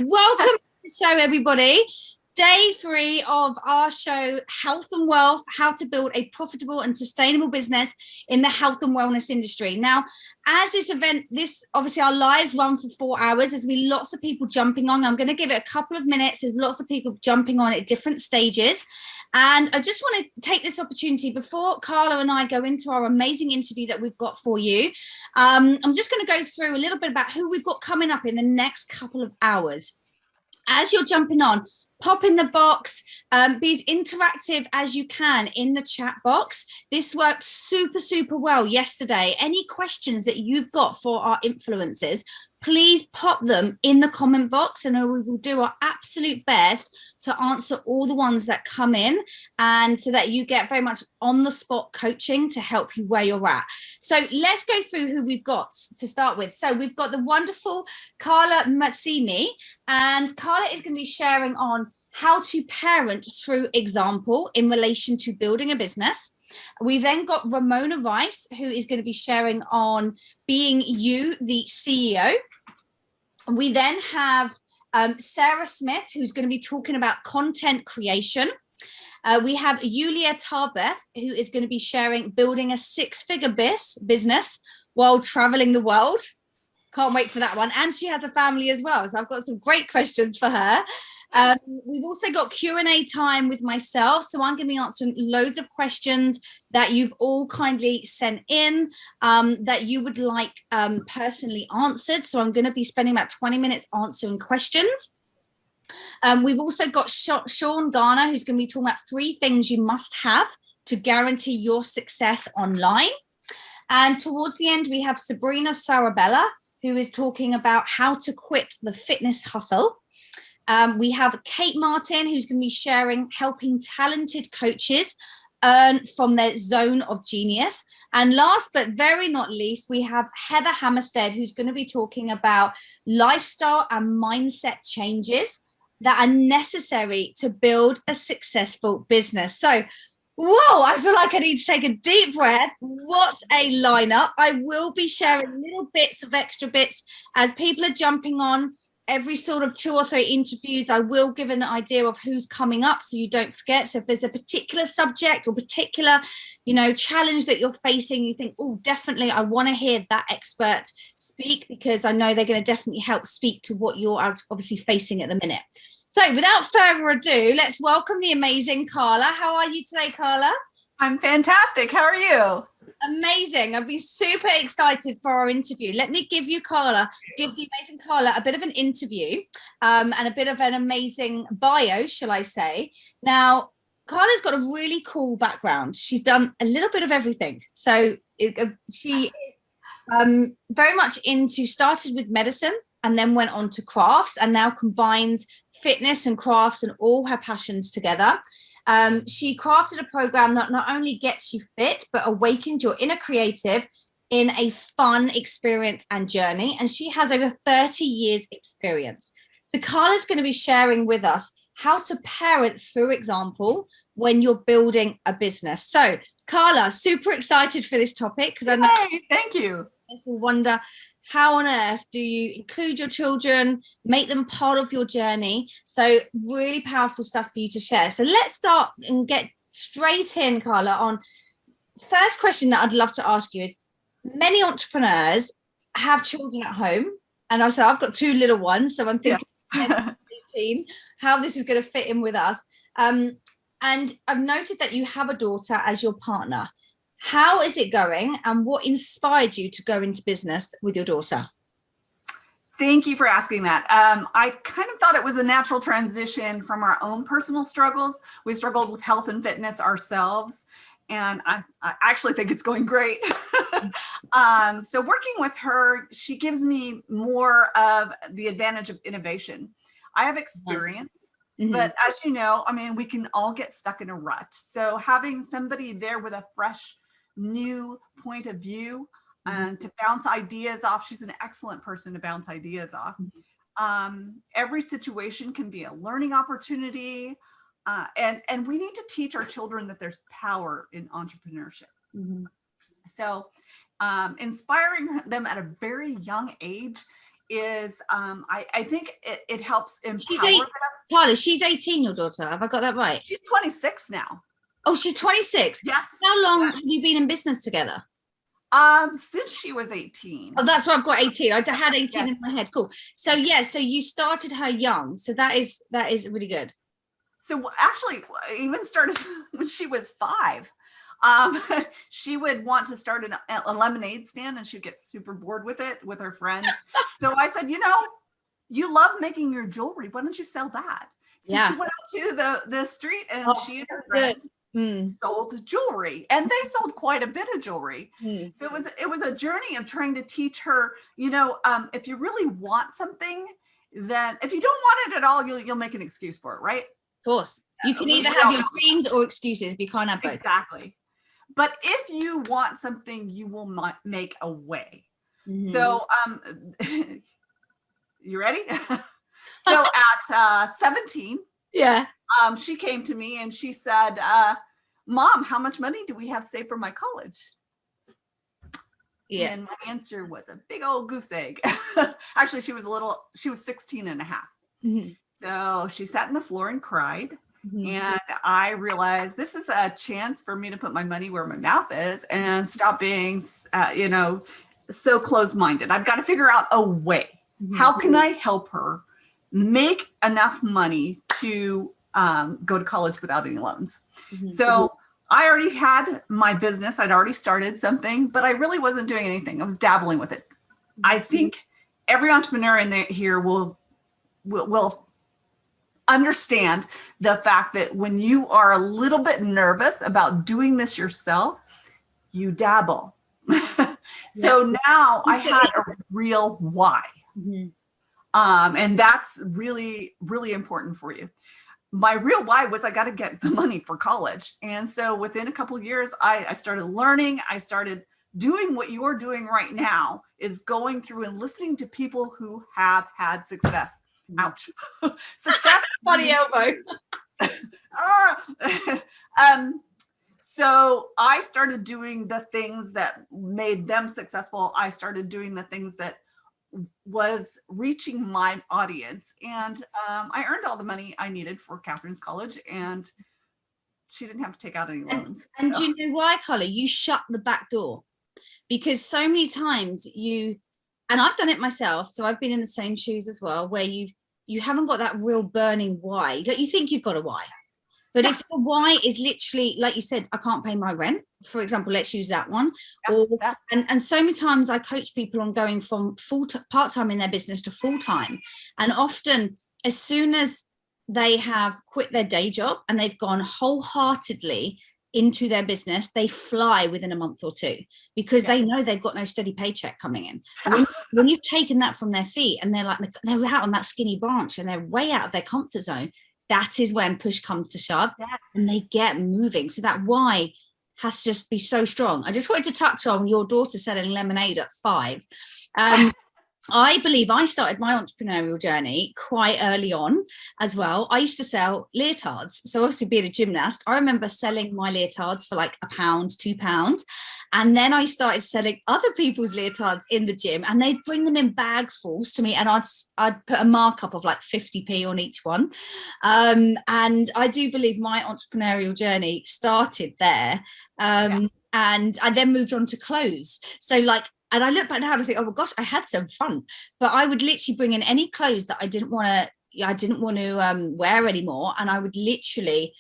welcome to the show, everybody. Day 3 of our show, Health and Wealth, how to build a profitable and sustainable business in the health and wellness industry. Now, as this event, obviously our lives run for 4 hours. There's been lots of people jumping on. I'm going to give it a couple of minutes. There's lots of people jumping on at different stages. And I just want to take this opportunity before Carla and I go into our amazing interview that we've got for you. I'm just going to go through a little bit about who we've got coming up in the next couple of hours. As you're jumping on, pop in the box, be as interactive as you can in the chat box. This worked super well yesterday. Any questions that you've got for our influencers, please pop them in the comment box and we will do our absolute best to answer all the ones that come in, and so that you get very much on the spot coaching to help you where you're at. So let's go through who we've got to start with. So we've got the wonderful Carla Matsimi, and Carla is going to be sharing on how to parent through example in relation to building a business. We've then got Ramona Rice, who is going to be sharing on being you, the CEO. We then have Sarah Smith, who's going to be talking about content creation. We have Yulia Tarbeth, who is going to be sharing building a 6-figure business while traveling the world. Can't wait for that one. And she has a family as well, so I've got some great questions for her. We've also got Q&A time with myself, so I'm going to be answering loads of questions that you've all kindly sent in that you would like personally answered. So I'm going to be spending about 20 minutes answering questions. We've also got Sean Garner, who's going to be talking about 3 things you must have to guarantee your success online. And towards the end, we have Sabrina Sarabella, who is talking about how to quit the fitness hustle. We have Kate Martin, who's going to be sharing helping talented coaches earn from their zone of genius. And last but very not least, we have Heather Hammerstead, who's going to be talking about lifestyle and mindset changes that are necessary to build a successful business. So, whoa, I feel like I need to take a deep breath. What a lineup. I will be sharing little bits of extra bits as people are jumping on. Every sort of 2 or 3 interviews, I will give an idea of who's coming up so you don't forget. So if there's a particular subject or particular, challenge that you're facing, you think, oh, definitely, I want to hear that expert speak, because I know they're going to definitely help speak to what you're obviously facing at the minute. So without further ado, let's welcome the amazing Carla. How are you today, Carla? I'm fantastic. How are you? Amazing. I've been super excited for our interview. Let me give the amazing Carla a bit of an interview and a bit of an amazing bio, shall I say. Now, Carla's got a really cool background. She's done a little bit of everything. So she is very much started with medicine and then went on to crafts, and now combines fitness and crafts and all her passions together. She crafted a program that not only gets you fit, but awakens your inner creative in a fun experience and journey. And she has over 30 years experience. So Carla's going to be sharing with us how to parent through example when you're building a business. So Carla, super excited for this topic, because I know thank you. Will wonder, how on earth do you include your children, make them part of your journey? So really powerful stuff for you to share. So let's start and get straight in, Carla, on first question that I'd love to ask you is, many entrepreneurs have children at home, and I've got 2 little ones, so I'm thinking 18, how this is going to fit in with us. And I've noted that you have a daughter as your partner. How is it going, and what inspired you to go into business with your daughter? Thank you for asking that. I kind of thought it was a natural transition from our own personal struggles. We struggled with health and fitness ourselves, and I actually think it's going great. So working with her, she gives me more of the advantage of innovation. I have experience, but as you know, we can all get stuck in a rut. So having somebody there with a fresh, new point of view and to bounce ideas off. She's an excellent person to bounce ideas off. Every situation can be a learning opportunity. And we need to teach our children that there's power in entrepreneurship. So inspiring them at a very young age is I think it helps She's empower them. Carla, she's 18, your daughter. Have I got that right? She's 26 now. Oh, she's 26. Yes. How long Yes. have you been in business together? Since she was 18. Oh, that's why I've got 18. I had 18 Yes. in my head. Cool. So yeah, so you started her young. So that is really good. So actually, even started when she was 5. She would want to start a lemonade stand, and she'd get super bored with it with her friends. So I said, you love making your jewelry. Why don't you sell that? So she went out to the street, and she and her friends sold jewelry, and they sold quite a bit of jewelry. So it was a journey of trying to teach her, if you really want something, then if you don't want it at all, you'll make an excuse for it, right? Of course. You can either have your dreams or excuses, but you can't have both. Exactly. But if you want something, you will make a way. So you ready? So at 17, she came to me and she said, Mom, how much money do we have saved for my college? And my answer was a big old goose egg. Actually, she was 16 and a half. So she sat on the floor and cried. And I realized this is a chance for me to put my money where my mouth is and stop being, so closed-minded. I've got to figure out a way. How can I help her make enough money to go to college without any loans? So I already had my business. I'd already started something, but I really wasn't doing anything. I was dabbling with it. I think every entrepreneur in here will understand the fact that when you are a little bit nervous about doing this yourself, you dabble. So now I had a real why. And that's really, really important for you. My real why was I got to get the money for college. And so within a couple of years, I started learning. I started doing what you're doing right now, is going through and listening to people who have had success. Ouch. Success. Funny elbow. So I started doing the things that made them successful. I started doing the things that was reaching my audience. And I earned all the money I needed for Catherine's college, and she didn't have to take out any loans. And do you know why, Carla? You shut the back door. Because so many times and I've done it myself, so I've been in the same shoes as well, where you haven't got that real burning why. Like, you think you've got a why, but if the why is literally, like you said, I can't pay my rent, for example, let's use that one. And so many times I coach people on going from part-time in their business to full-time, and often as soon as they have quit their day job and they've gone wholeheartedly into their business, they fly within a month or two, because they know they've got no steady paycheck coming in. When you've taken that from their feet and they're out on that skinny branch and they're way out of their comfort zone, that is when push comes to shove and they get moving. So that why has to just be so strong. I just wanted to touch on your daughter selling lemonade at 5. I believe I started my entrepreneurial journey quite early on as well. I used to sell leotards. So obviously, being a gymnast, I remember selling my leotards for like £1, £2. And then I started selling other people's leotards in the gym, and they'd bring them in bagfuls to me, and I'd put a markup of like 50p on each one. And I do believe my entrepreneurial journey started there. And I then moved on to clothes. So and I look back now and I think, oh my gosh, I had some fun. But I would literally bring in any clothes that I didn't want to wear anymore, and I would literally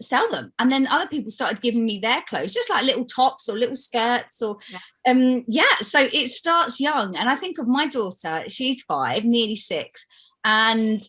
sell them. And then other people started giving me their clothes, just like little tops or little skirts or so it starts young. And I think of my daughter, she's 5, nearly 6, and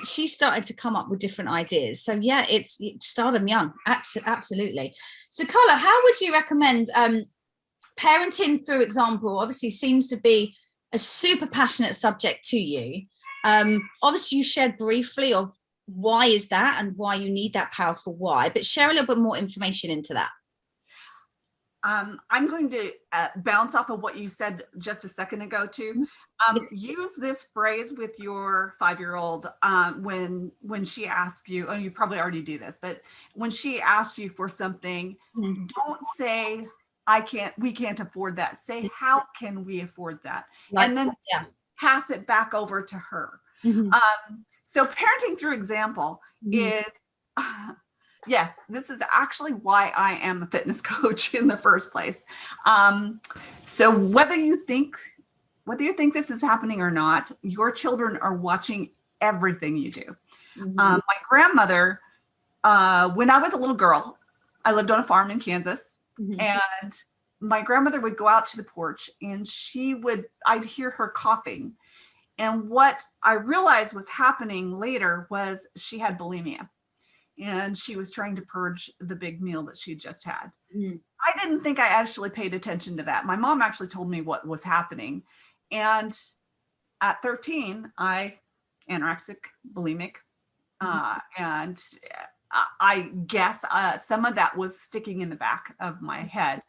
she started to come up with different ideas. So you start them young. Absolutely. So Carla, how would you recommend parenting through example? Obviously seems to be a super passionate subject to you. Obviously you shared briefly of why is that and why you need that powerful why, but share a little bit more information into that. I'm going to bounce off of what you said just a second ago too. Use this phrase with your 5-year-old when she asks you, and you probably already do this, but when she asks you for something, don't say, we can't afford that. Say, how can we afford that? And then pass it back over to her. Mhm. So parenting through example is, yes, this is actually why I am a fitness coach in the first place. So whether you think this is happening or not, your children are watching everything you do. My grandmother, when I was a little girl, I lived on a farm in Kansas, and my grandmother would go out to the porch and I'd hear her coughing. And what I realized was happening later was she had bulimia, and she was trying to purge the big meal that she just had. I didn't think I actually paid attention to that. My mom actually told me what was happening. And at 13, anorexic, bulimic, and I guess some of that was sticking in the back of my head.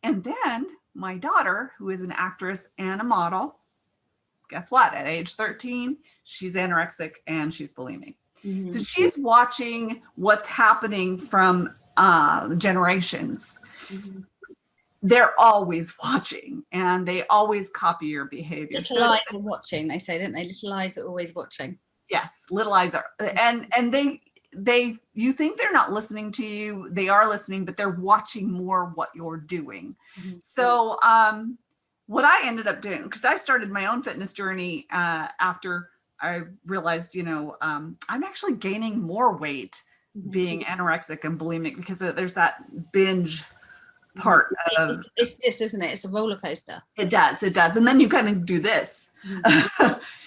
And then my daughter, who is an actress and a model, guess what? At age 13, she's anorexic and she's bulimic. So she's watching what's happening from generations. They're always watching, and they always copy your behavior. Little eyes are watching, they say, don't they? Little eyes are always watching. Yes, little eyes are, and they you think they're not listening to you. They are listening, but they're watching more what you're doing. So what I ended up doing, because I started my own fitness journey after I realized, I'm actually gaining more weight being anorexic and bulimic, because there's that binge part of it's this, isn't it? It's a roller coaster. It does. And then you kind of do this.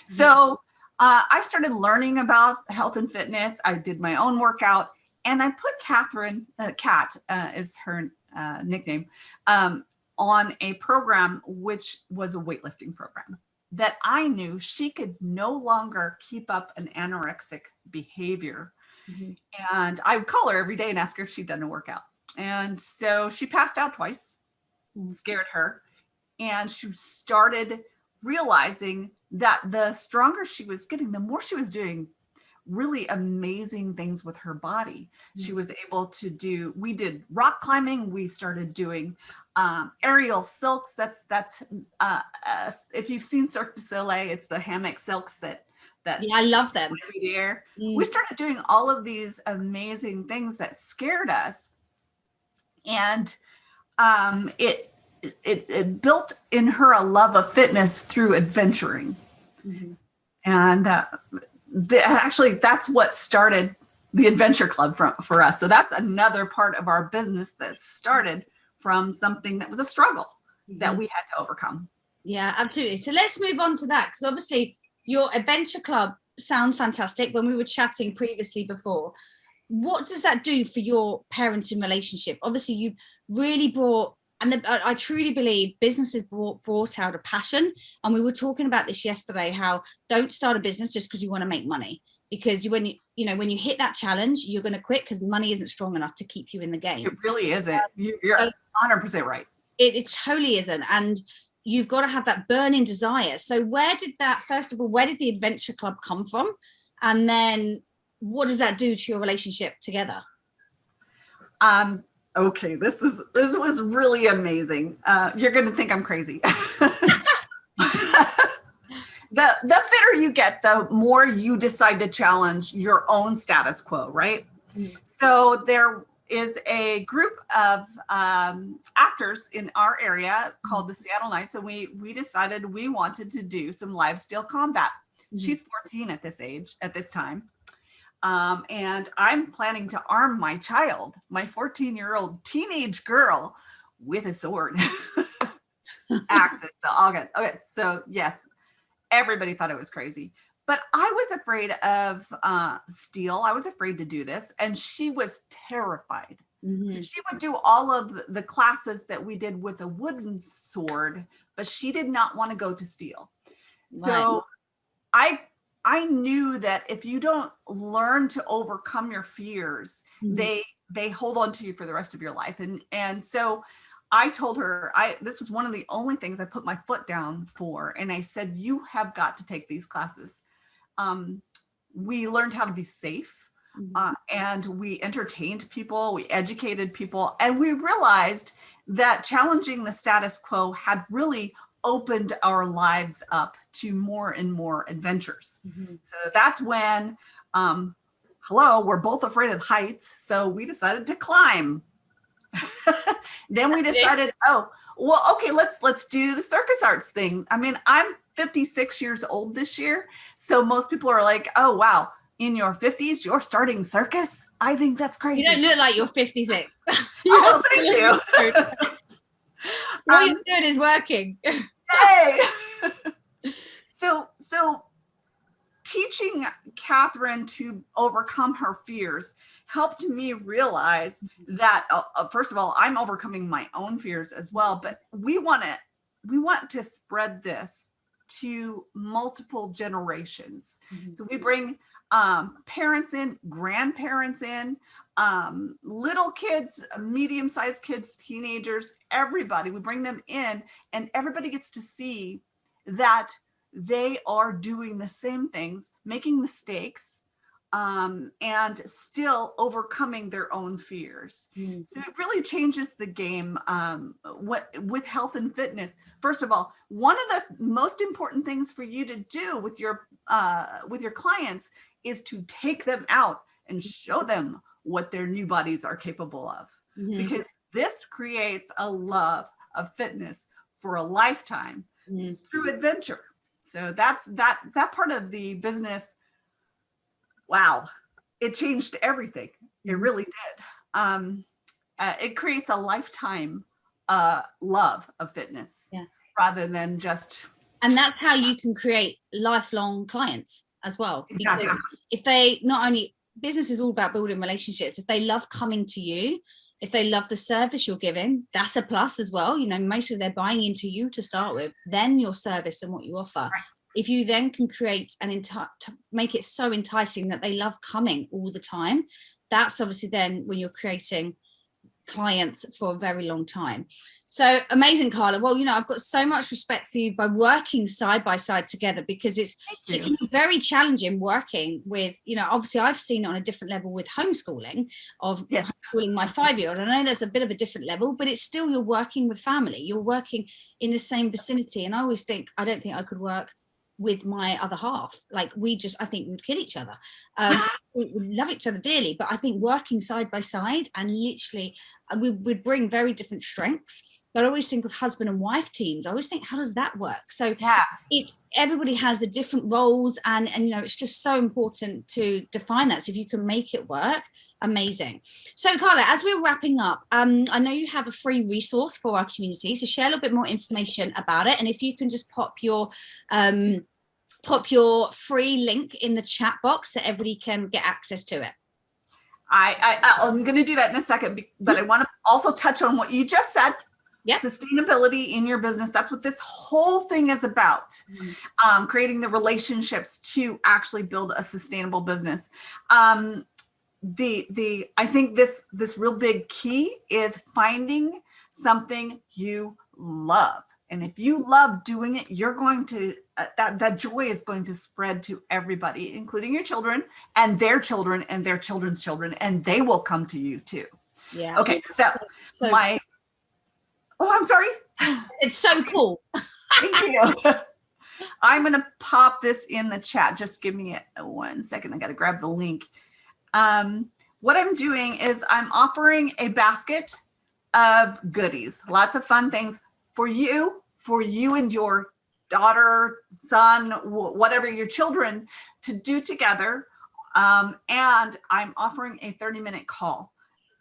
So I started learning about health and fitness. I did my own workout, and I put Catherine, Kat is her nickname, on a program which was a weightlifting program that I knew she could no longer keep up an anorexic behavior. And I would call her every day and ask her if she'd done a workout. And so she passed out twice, scared her. And she started realizing that the stronger she was getting, the more she was doing really amazing things with her body. She was able to we did rock climbing. We started doing aerial silks. That's if you've seen Cirque du Soleil, it's the hammock silks that yeah, I love them. The air. We started doing all of these amazing things that scared us. And it built in her a love of fitness through adventuring. And actually, that's what started the Adventure Club for us. So that's another part of our business that started from something that was a struggle that we had to overcome. Yeah, absolutely. So let's move on to that, because obviously your Adventure Club sounds fantastic. When we were chatting previously before, what does that do for your parenting relationship? Obviously, you've really brought, and I truly believe businesses brought out a passion. And we were talking about this yesterday, how don't start a business just because you want to make money. Because when you hit that challenge, you're going to quit because money isn't strong enough to keep you in the game. It really isn't. You're 100% right. It totally isn't. And you've got to have that burning desire. So first of all, where did the Adventure Club come from? And then what does that do to your relationship together? Okay, this was really amazing. You're going to think I'm crazy. The fitter you get, the more you decide to challenge your own status quo, right? So there is a group of actors in our area called the Seattle Knights, and we decided we wanted to do some live steel combat. She's 14 at this time. And I'm planning to arm my child, my 14-year-old teenage girl, with a sword. Axes, all good. Okay, so yes, everybody thought it was crazy. But I was afraid of steel. I was afraid to do this. And she was terrified. So she would do all of the classes that we did with a wooden sword, but she did not want to go to steel. Right. So I knew that if you don't learn to overcome your fears, they hold on to you for the rest of your life. And so I told her, this was one of the only things I put my foot down for. And I said, you have got to take these classes. We learned how to be safe, and we entertained people, we educated people, and we realized that challenging the status quo had really opened our lives up to more and more adventures. So that's when, hello, we're both afraid of heights. So we decided to climb. Then we decided, oh, well, okay, let's do the circus arts thing. I mean, I'm 56 years old this year. So most people are like, oh, wow, in your 50s, you're starting circus? I think that's crazy. You don't look like you're 56. Oh, thank you. What you're doing is working. Hey. So teaching Catherine to overcome her fears helped me realize that, first of all, I'm overcoming my own fears as well, but we want to spread this to multiple generations. So we bring parents in, grandparents in, little kids, medium-sized kids, teenagers, everybody. We bring them in, and everybody gets to see that they are doing the same things, making mistakes, and still overcoming their own fears. So it really changes the game with health and fitness. First of all, one of the most important things for you to do with your clients is to take them out and show them what their new bodies are capable of, because this creates a love of fitness for a lifetime through adventure. So that's that part of the business. Wow, it changed everything. It really did. It creates a lifetime love of fitness, rather than just. And that's how you can create lifelong clients as well. Exactly. Because if they not only, business is all about building relationships. If they love coming to you, if they love the service you're giving, that's a plus as well. You know, mostly they're buying into you to start with, then your service and what you offer. Right. If you then can create to make it so enticing that they love coming all the time, that's obviously then when you're creating clients for a very long time. So amazing, Carla. Well, you know, I've got so much respect for you by working side by side together, because it can be very challenging working with, you know, obviously I've seen it on a different level with homeschooling homeschooling my 5-year-old. I know there's a bit of a different level, but it's still, you're working with family, you're working in the same vicinity. And I always think, I don't think I could work with my other half. Like I think we'd kill each other. We love each other dearly, but I think working side by side and literally we would bring very different strengths. But I always think of husband and wife teams. I always think, how does that work? So everybody has the different roles, and you know, it's just so important to define that. So if you can make it work, amazing. So Carla, as we're wrapping up, I know you have a free resource for our community, so share a little bit more information about it. And if you can just pop your free link in the chat box so everybody can get access to it. I'm going to do that in a second, but I want to also touch on what you just said. Yep. Sustainability in your business. That's what this whole thing is about. Creating the relationships to actually build a sustainable business. I think this real big key is finding something you love. And if you love doing it, you're going to, that joy is going to spread to everybody, including your children and their children and their children's children, and they will come to you too. Yeah. Okay. So I'm sorry. It's so cool. Thank you. I'm going to pop this in the chat. Just give me 1 second. I got to grab the link. What I'm doing is I'm offering a basket of goodies, lots of fun things for you and your daughter, son, whatever your children to do together. And I'm offering a 30-minute call.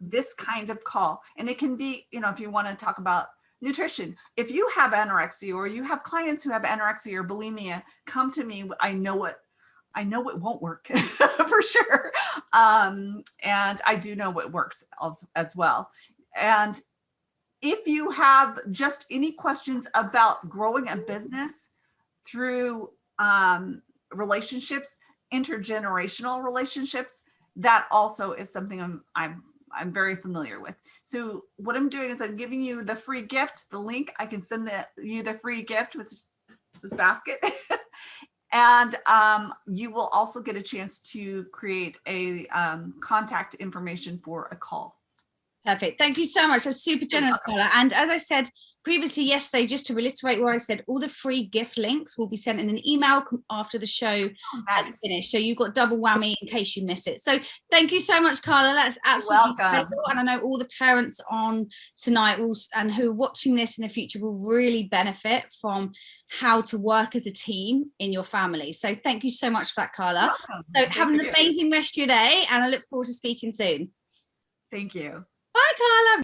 This kind of call. And it can be, you know, if you want to talk about nutrition, if you have anorexia or you have clients who have anorexia or bulimia, come to me. I know it won't work for sure. And I do know what works as well. And if you have just any questions about growing a business through relationships, intergenerational relationships, that also is something I'm very familiar with. So what I'm doing is I'm giving you the free gift, the link. I can send you the free gift with this basket. And you will also get a chance to create a contact information for a call. Perfect. Thank you so much. That's super generous, Carla. And as I said previously yesterday, just to reiterate what I said, all the free gift links will be sent in an email after the show has finished. So you've got double whammy in case you miss it. So thank you so much, Carla. That's absolutely incredible. And I know all the parents on tonight and who are watching this in the future will really benefit from how to work as a team in your family. So thank you so much for that, Carla. So have an amazing rest of your day, and I look forward to speaking soon. Thank you. Bye, Carla.